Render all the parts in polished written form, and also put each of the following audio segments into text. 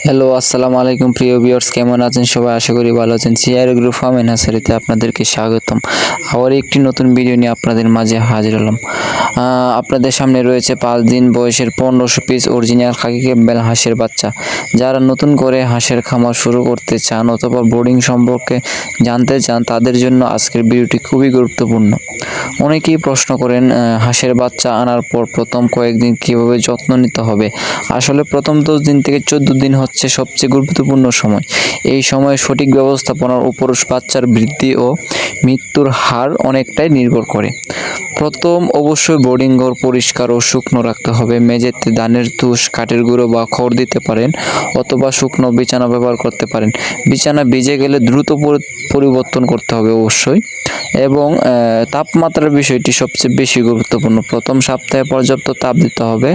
Hello, আসসালামু আলাইকুম প্রিয় ভিউয়ার্স, কেমন আছেন সবাই? আশা করি ভালো আছেন। সিআর গ্রুপ ফার্ম এন্ড হ্যাচারিতে আপনাদেরকে স্বাগতম। আবার একটি নতুন ভিডিও নিয়ে আপনাদের মাঝে হাজির হলাম। আপনাদের সামনে রয়েছে 5 দিন বয়সের 1500 পিস অরিজিনাল খাকি ক্যাম্বেল হাঁসের বাচ্চা। যারা নতুন করে হাঁসের খামার শুরু করতে চান অথবা ব্রিডিং সম্পর্কে জানতে চান, তাদের জন্য আজকের ভিডিওটি খুবই গুরুত্বপূর্ণ। অনেকেই প্রশ্ন করেন হাঁসের বাচ্চা আনার পর প্রথম কয়েকদিন কীভাবে যত্ন নিতে হবে। আসলে প্রথম 10 দিন থেকে 14 দিন হচ্ছে সবচেয়ে গুরুত্বপূর্ণ সময়। এই সময়ে সঠিক ব্যবস্থাপনার উপর বাচ্চার বৃদ্ধি ও মৃত্যুর হার অনেকটাই নির্ভর করে। প্রথম অবশ্যই বোর্ডিং ঘর পরিষ্কার ও শুকনো রাখতে হবে। মেঝেতে ধানের তুষ, কাঠের গুঁড়ো বা খড় দিতে পারেন অথবা শুকনো বিছানা ব্যবহার করতে পারেন। বিছানা ভিজে গেলে দ্রুত পরিবর্তন করতে হবে অবশ্যই। এবং তাপমাত্রার বিষয়টি সবচেয়ে বেশি গুরুত্বপূর্ণ। প্রথম সপ্তাহে পর্যাপ্ত তাপ দিতে হবে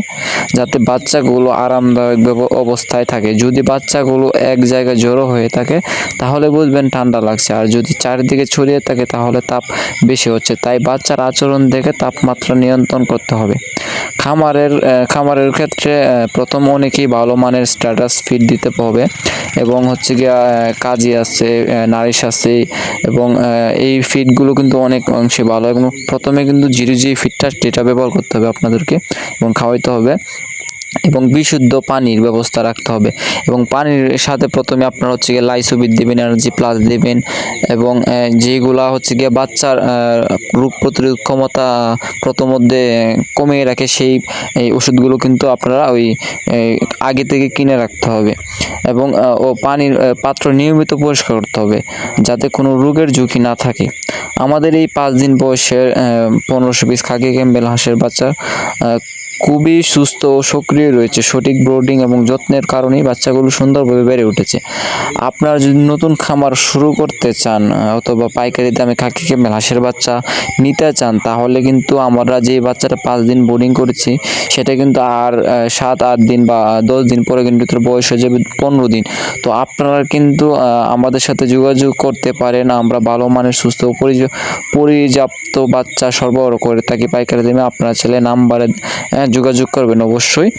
যাতে বাচ্চাগুলো আরামদায়ক অবস্থায় থাকে। যদি বাচ্চাগুলো এক জায়গায় জড়ো হয়ে থাকে তাহলে বুঝবেন ঠান্ডা লাগছে, আর যদি চারিদিকে ছড়িয়ে থাকে তাহলে তাপ বেশি হচ্ছে। তাই বাচ্চার আচরণ দেখে তাপমাত্রা নিয়ন্ত্রণ করতে হবে। খামারের ক্ষেত্রে প্রথম অনেকেই ভালো মানের স্ট্যাটাস ফিড দিতে হবে এবং হচ্ছে গিয়া কাজী আছে, নারিশ আছে এবং এই ফিডগুলো কিন্তু অনেক অংশে ভালো। এবং প্রথমে কিন্তু জিরি ফিডটা যেটা ব্যবহার করতে হবে আপনাদেরকে এবং খাওয়াইতে হবে এবং বিশুদ্ধ পানির ব্যবস্থা রাখতে হবে। এবং পানির সাথে প্রথমে আপনার হচ্ছে গিয়ে লাইসোবিট দিবেন, এনার্জি প্লাস দিবেন এবং যেগুলা হচ্ছে গিয়ে বাচ্চার রোগ প্রতিরোধ ক্ষমতা প্রথমধ্যে কমিয়ে রাখে সেই ওষুধগুলো কিন্তু আপনারা ওই আগে থেকে কিনে রাখতে হবে। এবং পানির পাত্র নিয়মিত পরিষ্কার করতে হবে যাতে কোনো রোগের ঝুঁকি না থাকে। আমাদের এই 5 দিন বয়সের 1500 পিস খাকি ক্যাম্বেল হাঁসের বাচ্চা খুবই সুস্থ ও সক্রিয় রয়েছে। সঠিক ব্রিডিং এবং যত্নের কারণেই বাচ্চাগুলো সুন্দরভাবে বেড়ে উঠেছে। আপনারা যদি নতুন খামার শুরু করতে চান অথবা পাইকারি দামে খাকি ক্যাম্বেল হাঁসের বাচ্চা নিতে চান, তাহলে কিন্তু আমরা যে বাচ্চাটা 5 দিন বোর্ডিং করেছি সেটা কিন্তু আর 7-8 দিন বা 10 দিন পরে কিন্তু বয়স হয়ে যাবে 15 দিন। তো আপনারা কিন্তু আমাদের সাথে যোগাযোগ করতে পারেন। আমরা ভালো মানের সুস্থ পর্যাপ্ত বাচ্চা সরবরাহ করে থাকি পাইকারি দামে। আপনারা ছেলে নাম্বারে যোগাযোগ করবেন অবশ্যই।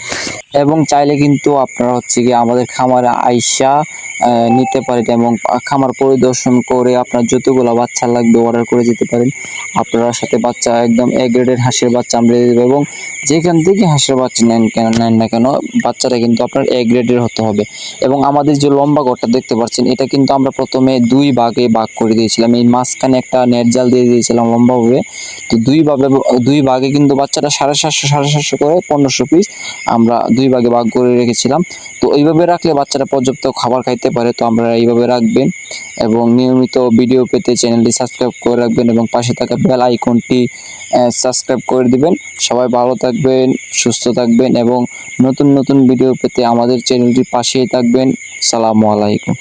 এবং চাইলে কিন্তু আপনারা হচ্ছে গিয়ে আমাদের খামারে আইসা নিতে পারেন এবং খামার পরিদর্শন করে আপনার যতগুলো বাচ্চা লাগবে অর্ডার করে যেতে পারেন। আপনারা সাথে বাচ্চা একদম এ গ্রেডের হাঁসের বাচ্চা আমরা দিয়ে দেবো এবং যেখান থেকে হাঁসের বাচ্চা নেন না কেন বাচ্চাটা কিন্তু আপনার এ গ্রেডের হতে হবে। এবং আমাদের যে লম্বা ঘরটা দেখতে পাচ্ছেন এটা কিন্তু আমরা প্রথমে 2 ভাগে ভাগ করে দিয়েছিলাম। এই মাঝখানে একটা নেট জাল দিয়ে দিয়েছিলাম লম্বাভাবে। তো 2 ভাগে কিন্তু বাচ্চাটা 750 করে 1500 পিস আমরা 2 ভাগে ভাগ করে রেখেছিলাম। তো এইভাবে রাখলে বাচ্চারা পর্যাপ্ত খাবার খাইতে পারে। তো আমরা এইভাবে রাখবেন এবং নিয়মিত ভিডিও পেতে চ্যানেলটি সাবস্ক্রাইব করে রাখবেন এবং পাশে থাকা বেল আইকনটি সাবস্ক্রাইব করে দিবেন। সবাই ভালো থাকবেন, সুস্থ থাকবেন এবং নতুন নতুন ভিডিও পেতে আমাদের চ্যানেলটির পাশেই থাকবেন। আসসালামু আলাইকুম।